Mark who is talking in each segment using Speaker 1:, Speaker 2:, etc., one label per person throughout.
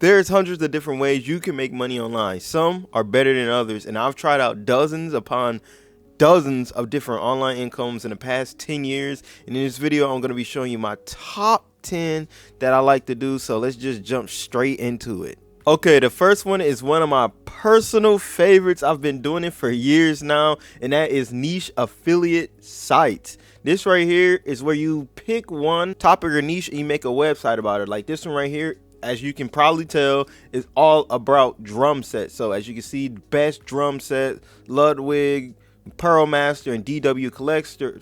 Speaker 1: There's hundreds of different ways you can make money online. Some are better than others, and I've tried out dozens upon dozens of different online incomes in the past 10 years. And in this video, I'm going to be showing you my top 10 that I like to do. So let's just jump straight into it. Okay, the first one is one of my personal favorites. I've been doing it for years now, and that is niche affiliate sites. This right here is where you pick one topic or niche and you make a website about it. Like this one right here, as you can probably tell, is all about drum sets. So as you can see, best drum set, Ludwig, Pearl Master, and DW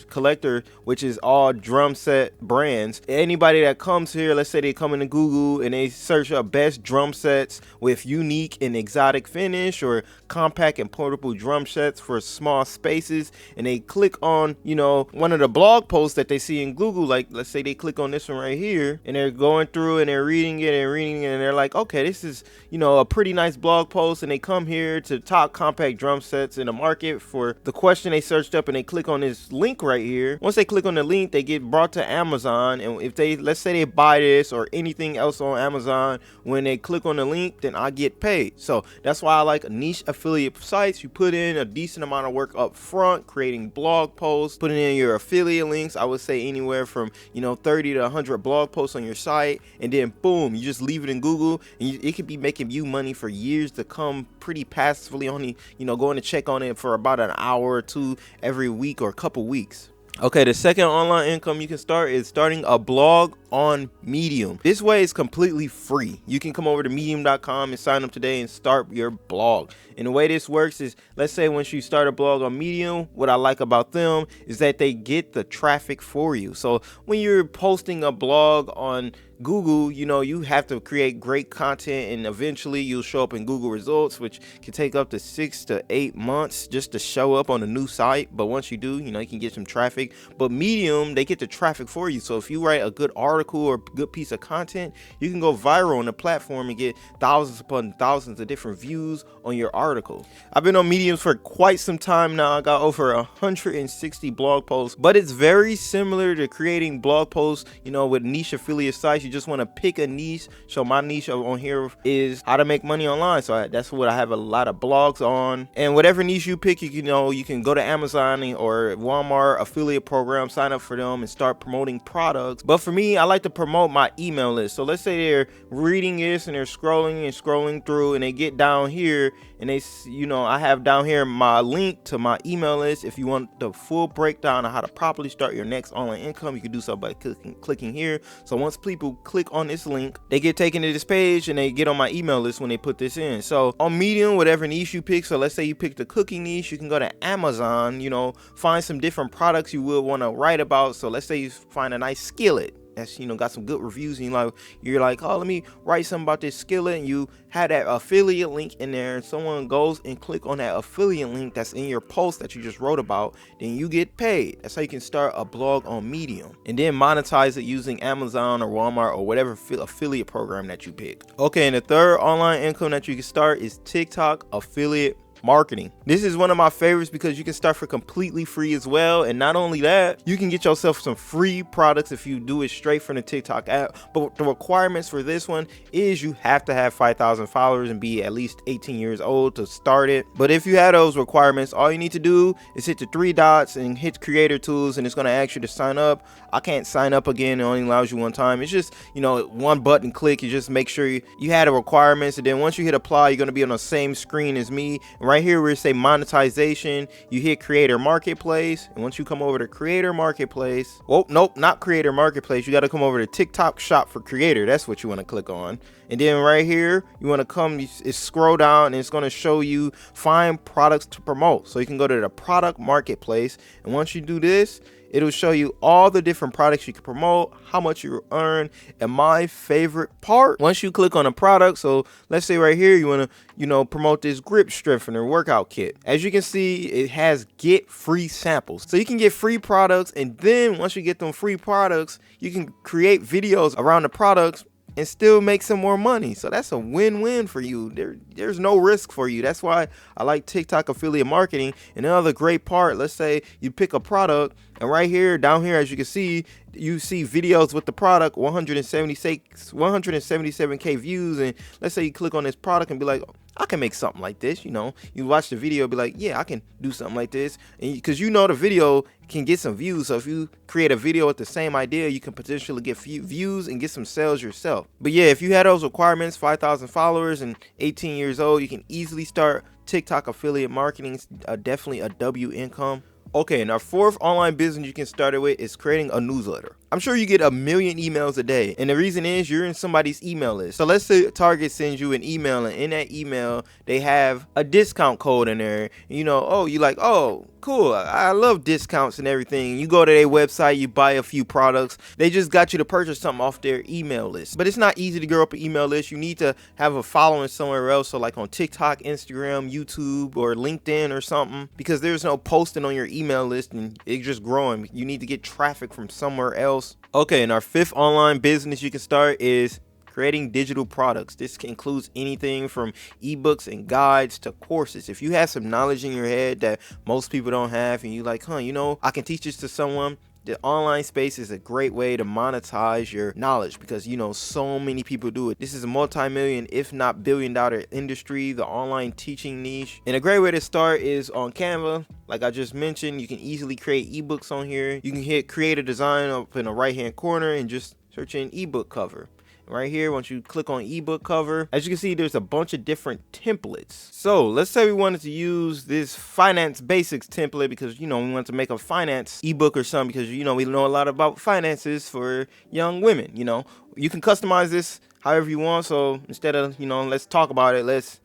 Speaker 1: Collector, which is all drum set brands. Anybody that comes here, let's say they come into Google and they search up best drum sets with unique and exotic finish, or compact and portable drum sets for small spaces, and they click on, you know, one of the blog posts that they see in Google. Like let's say they click on this one right here, and they're going through and they're reading it and they're like, okay, this is, you know, a pretty nice blog post, and they come here to top compact drum sets in the market for the question they searched up, and they click on this link right here. Once they click on the link, they get brought to Amazon, and if they, let's say they buy this or anything else on Amazon, when they click on the link, then I get paid. So that's why I like niche affiliate sites. You put in a decent amount of work up front, creating blog posts, putting in your affiliate links. I would say anywhere from, you know, 30 to 100 blog posts on your site, and then boom, you just leave it in Google, and it could be making you money for years to come, pretty passively, only, you know, going to check on it for about an hour or two every week or a couple weeks. Okay, the second online income you can start is starting a blog on Medium. This way is completely free. You can come over to medium.com and sign up today and start your blog. And the way this works is, let's say once you start a blog on Medium, what I like about them is that they get the traffic for you. So when you're posting a blog on Google, you know, you have to create great content, and eventually you'll show up in Google results, which can take up to 6 to 8 months just to show up on a new site. But once you do, you know, you can get some traffic. But Medium, they get the traffic for you. So if you write a good article or good piece of content, you can go viral on the platform and get thousands upon thousands of different views on your article. I've been on Medium for quite some time now. I got over 160 blog posts, but it's very similar to creating blog posts, you know, with niche affiliate sites. You just want to pick a niche. So my niche on here is how to make money online. So that's what I have a lot of blogs on. And whatever niche you pick, you know, you can go to Amazon or Walmart affiliate program, sign up for them, and start promoting products. But for me, I like to promote my email list. So let's say they're reading this and they're scrolling through, and they get down here and they, you know, I have down here my link to my email list. If you want the full breakdown of how to properly start your next online income, you can do so by clicking here. So once people click on this link, they get taken to this page and they get on my email list when they put this in. So on Medium, whatever niche you pick, so let's say you pick the cooking niche, you can go to Amazon, you know, find some different products you will want to write about. So let's say you find a nice skillet that's, you know, got some good reviews, and you're like, oh, let me write something about this skillet, and you had that affiliate link in there, and someone goes and click on that affiliate link that's in your post that you just wrote about, then you get paid. That's how you can start a blog on Medium and then monetize it using Amazon or Walmart or whatever affiliate program that you pick. Okay, and the third online income that you can start is TikTok affiliate marketing. This is one of my favorites because you can start for completely free as well. And not only that, you can get yourself some free products if you do it straight from the TikTok app. But the requirements for this one is you have to have 5,000 followers and be at least 18 years old to start it. But if you have those requirements, all you need to do is hit the 3 dots and hit creator tools, and it's going to ask you to sign up. I can't sign up again. It only allows you one time. It's just, you know, one button click. You just make sure you had the requirements, and then once you hit apply, you're going to be on the same screen as me. And right here where it say monetization, you hit creator marketplace, and once you come over to creator marketplace, oh nope, not creator marketplace, you got to come over to TikTok shop for creator. That's what you want to click on. And then right here you want to come, scroll down, and it's going to show you find products to promote. So you can go to the product marketplace, and once you do this, it'll show you all the different products you can promote, how much you earn. And my favorite part, once you click on a product, so let's say right here you want to, you know, promote this grip strengthener workout kit. As you can see, it has get free samples. So you can get free products, and then once you get them free products, you can create videos around the products and still make some more money. So that's a win-win for you. There's no risk for you. That's why I like TikTok affiliate marketing. And another great part, let's say you pick a product, and right here, down here, as you can see, you see videos with the product, 177K views. And let's say you click on this product and be like, I can make something like this. You know, you watch the video, be like, yeah, I can do something like this. And because you know the video can get some views. So if you create a video with the same idea, you can potentially get views and get some sales yourself. But yeah, if you had those requirements, 5,000 followers and 18 years old, you can easily start TikTok affiliate marketing. It's definitely a W income. Okay, and our fourth online business you can start it with is creating a newsletter. I'm sure you get 1 million emails a day, and the reason is you're in somebody's email list. So let's say Target sends you an email, and in that email they have a discount code in there. You know, oh, you like, oh, cool, I love discounts and everything. You go to their website, you buy a few products. They just got you to purchase something off their email list. But it's not easy to grow up an email list. You need to have a following somewhere else, so like on TikTok, Instagram, YouTube, or LinkedIn or something, because there's no posting on your email list and it's just growing. You need to get traffic from somewhere else. Okay, and our fifth online business you can start is creating digital products. This includes anything from ebooks and guides to courses. If you have some knowledge in your head that most people don't have, and you like, you know, I can teach this to someone, the online space is a great way to monetize your knowledge, because you know so many people do it. This is a multi-million, if not billion-dollar industry, the online teaching niche. And a great way to start is on Canva. Like I just mentioned, you can easily create ebooks on here. You can hit create a design up in the right hand corner and just search in ebook cover. Right here, once you click on ebook cover, as you can see, there's a bunch of different templates. So let's say we wanted to use this finance basics template because, you know, we want to make a finance ebook or something, because, you know, we know a lot about finances for young women. You know, you can customize this however you want. So instead of, you know, let's talk about it, let's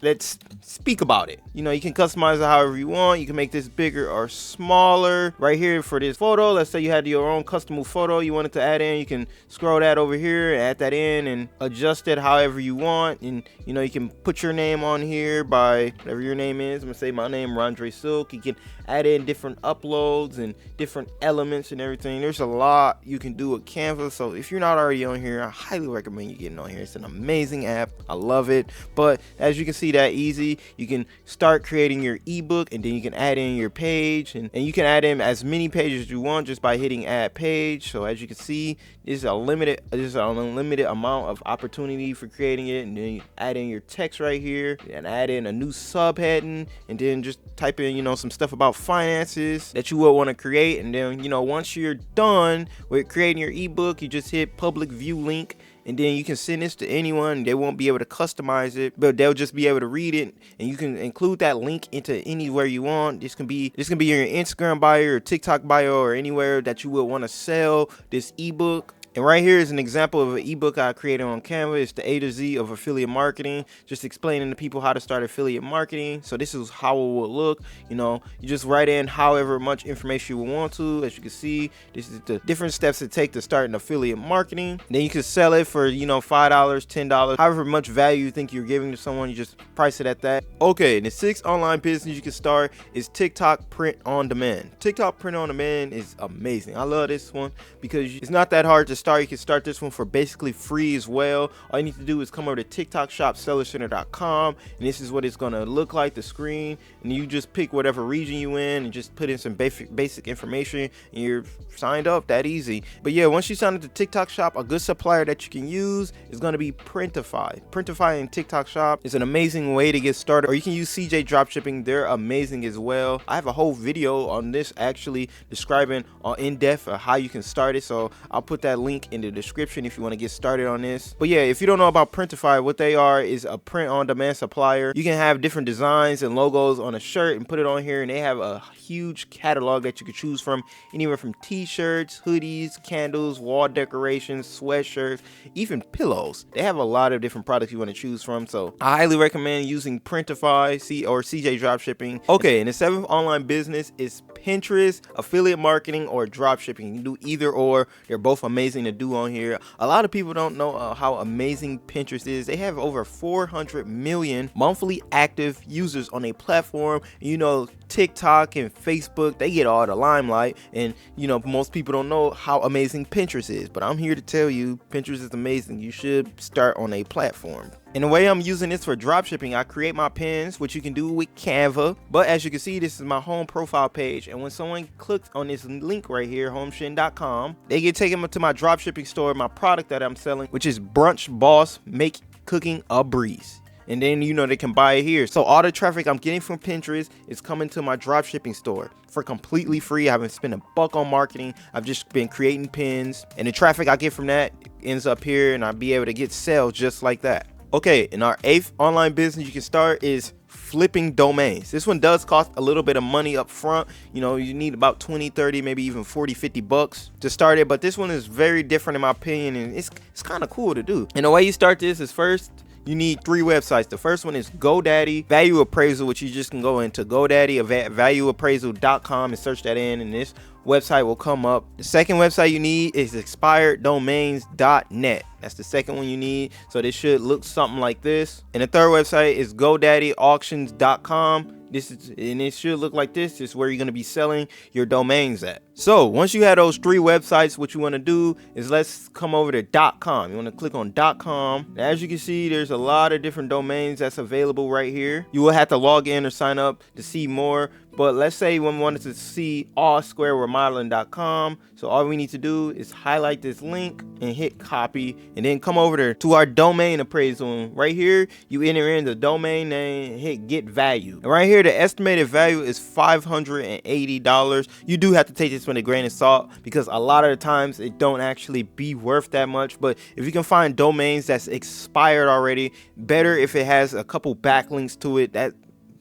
Speaker 1: speak about it. You know, you can customize it however you want. You can make this bigger or smaller. Right here for this photo, let's say you had your own custom photo you wanted to add in, you can scroll that over here, add that in and adjust it however you want. And you know, you can put your name on here by whatever your name is. I'm gonna say my name, Rondre Silk. You can add in different uploads and different elements and everything. There's a lot you can do with Canva. So if you're not already on here, I highly recommend you getting on here. It's an amazing app. I love it. But as you can see, that easy. You can start creating your ebook, and then you can add in your page, and you can add in as many pages as you want just by hitting add page. So as you can see, there's an unlimited amount of opportunity for creating it. And then you add in your text right here and add in a new subheading, and then just type in, you know, some stuff about finances that you will want to create. And then, you know, once you're done with creating your ebook, you just hit public view link, and then you can send this to anyone. They won't be able to customize it, but they'll just be able to read it, and you can include that link into anywhere you want. This can be in your Instagram bio or TikTok bio or anywhere that you would want to sell this ebook. And right here is an example of an ebook I created on Canva. It's the A to Z of affiliate marketing, just explaining to people how to start affiliate marketing. So this is how it will look. You know, you just write in however much information you want to. As you can see, this is the different steps to take to start an affiliate marketing. Then you can sell it for, you know, $5, $10, however much value you think you're giving to someone. You just price it at that. Okay, and the sixth online business you can start is TikTok print on demand. TikTok print on demand is amazing. I love this one because it's not that hard to start. You can start this one for basically free as well. All you need to do is come over to TikTokShopSellerCenter.com, and this is what it's gonna look like, the screen. And you just pick whatever region you in and just put in some basic information, and you're signed up. That easy. But yeah, once you sign up to TikTok Shop, a good supplier that you can use is gonna be Printify. Printify and TikTok Shop is an amazing way to get started. Or you can use CJ Dropshipping. They're amazing as well. I have a whole video on this actually describing in depth how you can start it, so I'll put that link in the description if you want to get started on this. But yeah, if you don't know about Printify, what they are is a print on demand supplier. You can have different designs and logos on a shirt and put it on here, and they have a huge catalog that you can choose from, anywhere from t-shirts, hoodies, candles, wall decorations, sweatshirts, even pillows. They have a lot of different products you want to choose from, so I highly recommend using Printify or CJ Dropshipping. Okay, and the seventh online business is Pinterest, affiliate marketing, or dropshipping. You can do either or. They're both amazing to do on here. A lot of people don't know how amazing Pinterest is. They have over 400 million monthly active users on a platform. You know, TikTok and Facebook, they get all the limelight, and you know, most people don't know how amazing Pinterest is, but I'm here to tell you Pinterest is amazing. You should start on a platform. And the way I'm using this for dropshipping, I create my pins, which you can do with Canva. But as you can see, this is my home profile page. And when someone clicks on this link right here, homeshin.com, they get taken to my dropshipping store, my product that I'm selling, which is Brunch Boss Make Cooking a Breeze. And then, you know, they can buy it here. So all the traffic I'm getting from Pinterest is coming to my dropshipping store for completely free. I haven't spent $1 on marketing. I've just been creating pins, and the traffic I get from that ends up here, and I'll be able to get sales just like that. Okay, and our 8th online business you can start is flipping domains. This one does cost a little bit of money up front. You know, you need about 20, 30, maybe even 40, 50 bucks to start it. But this one is very different in my opinion, and it's kind of cool to do. And the way you start this is first, you need 3 websites. The first one is GoDaddy Value Appraisal, which you just can go into GoDaddy valueappraisal.com and search that in, and this website will come up. The second website you need is expireddomains.net. That's the second one you need. So this should look something like this. And the third website is GoDaddyAuctions.com. And it should look like this. This is where you're going to be selling your domains at. So once you have those 3 websites, what you want to do is let's come over to .com. You want to click on .com. And as you can see, there's a lot of different domains that's available right here. You will have to log in or sign up to see more. But let's say when we wanted to see allsquareremodeling.com. So all we need to do is highlight this link and hit copy, and then come over to our domain appraisal. And right here, you enter in the domain name and hit get value. And right here, the estimated value is $580. You do have to take this with a grain of salt, because a lot of the times it don't actually be worth that much. But if you can find domains that's expired already, better if it has a couple backlinks to it, that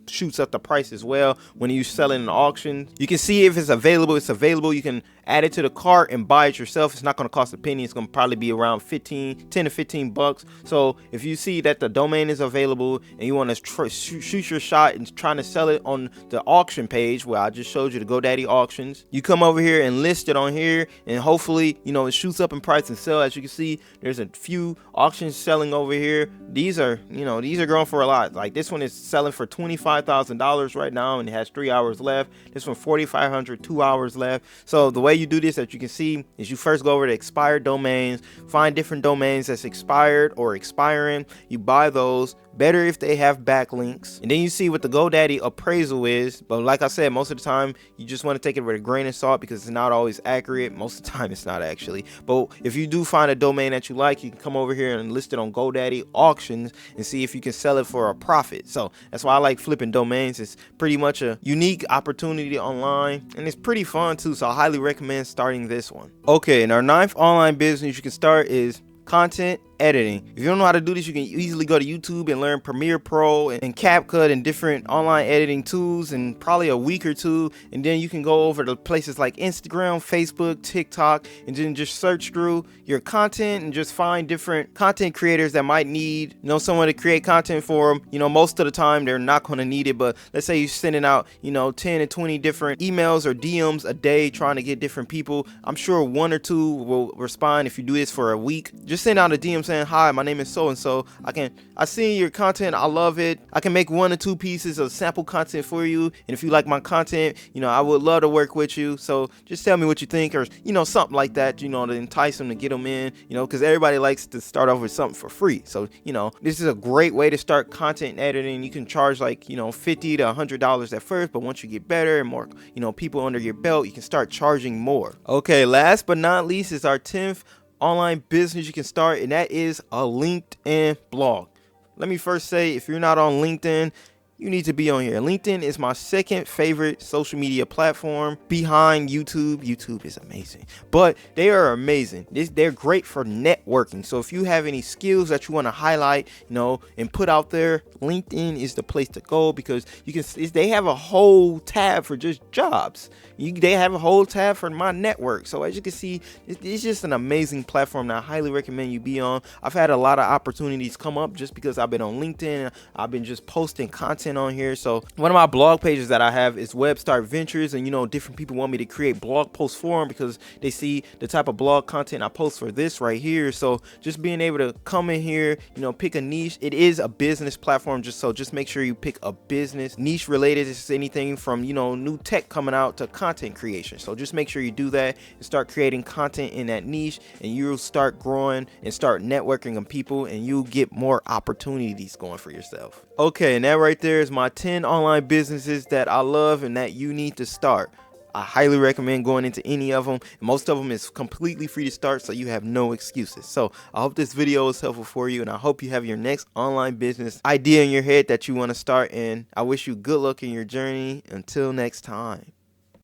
Speaker 1: shoots up the price as well. When you sell it in auction, you can see if it's available. You can add it to the cart and buy it yourself. It's not going to cost a penny. It's going to probably be around 10 to 15 bucks. So if you see that the domain is available and you want to shoot your shot and trying to sell it on the auction page where I just showed you, the GoDaddy auctions, you come over here and list it on here, and hopefully, you know, it shoots up in price and sell. As you can see, there's a few auctions selling over here. These are, you know, these are going for a lot. Like this one is selling for $25,000 right now, and it has 3 hours left. This one $4,500, 2 hours left. So the way you do this, that you can see, is you first go over to expired domains, find different domains that's expired or expiring. You buy those, better if they have backlinks, and then you see what the GoDaddy appraisal is. But like I said, most of the time you just want to take it with a grain of salt, because it's not always accurate. Most of the time it's not actually. But if you do find a domain that you like, you can come over here and list it on GoDaddy auctions and see if you can sell it for a profit. So that's why I like flipping domains. It's pretty much a unique opportunity online, and it's pretty fun too. So I highly recommend starting this one. Okay, and our 9th online business you can start is content editing. If you don't know how to do this, you can easily go to YouTube and learn Premiere Pro and CapCut and different online editing tools in probably a week or 2, and then you can go over to places like Instagram, Facebook, TikTok, and then just search through your content and just find different content creators that might need, you know, someone to create content for them. You know, most of the time they're not going to need it, but let's say you're sending out, you know, 10 to 20 different emails or DMs a day trying to get different people. I'm sure 1 or 2 will respond if you do this for a week. Just send out a DM saying, hi, my name is so and so. I see your content, I love it. I can make 1 or 2 pieces of sample content for you, and if you like my content, you know, I would love to work with you. So just tell me what you think, or you know, something like that, you know, to entice them to get them in, you know, because everybody likes to start off with something for free. So you know, this is a great way to start content editing. You can charge like, you know, $50 to $100 at first, but once you get better and more, you know, people under your belt, you can start charging more. Okay, last but not least is our 10th online business you can start, and that is a LinkedIn blog. Let me first say, if you're not on LinkedIn, you need to be on here. LinkedIn is my 2nd favorite social media platform behind YouTube. YouTube is amazing, but they are amazing. They're great for networking. So if you have any skills that you want to highlight, you know, and put out there, LinkedIn is the place to go, because you can. They have a whole tab for just jobs. They have a whole tab for my network. So as you can see, it's just an amazing platform that I highly recommend you be on. I've had a lot of opportunities come up just because I've been on LinkedIn. I've been just posting content content on here. So one of my blog pages that I have is Web Start Ventures, and different people want me to create blog posts for them because they see the type of blog content I post for this right here. So just being able to come in here, pick a niche. It is a business platform, just make sure you pick a business niche related to anything from new tech coming out to content creation. So just make sure you do that and start creating content in that niche, and you'll start growing and start networking with people, and you'll get more opportunities going for yourself. Okay, and that right there is my 10 online businesses that I love and that you need to start. I highly recommend going into any of them. Most of them is completely free to start, so you have no excuses. So I hope this video is helpful for you, and I hope you have your next online business idea in your head that you want to start, and I wish you good luck in your journey. Until next time.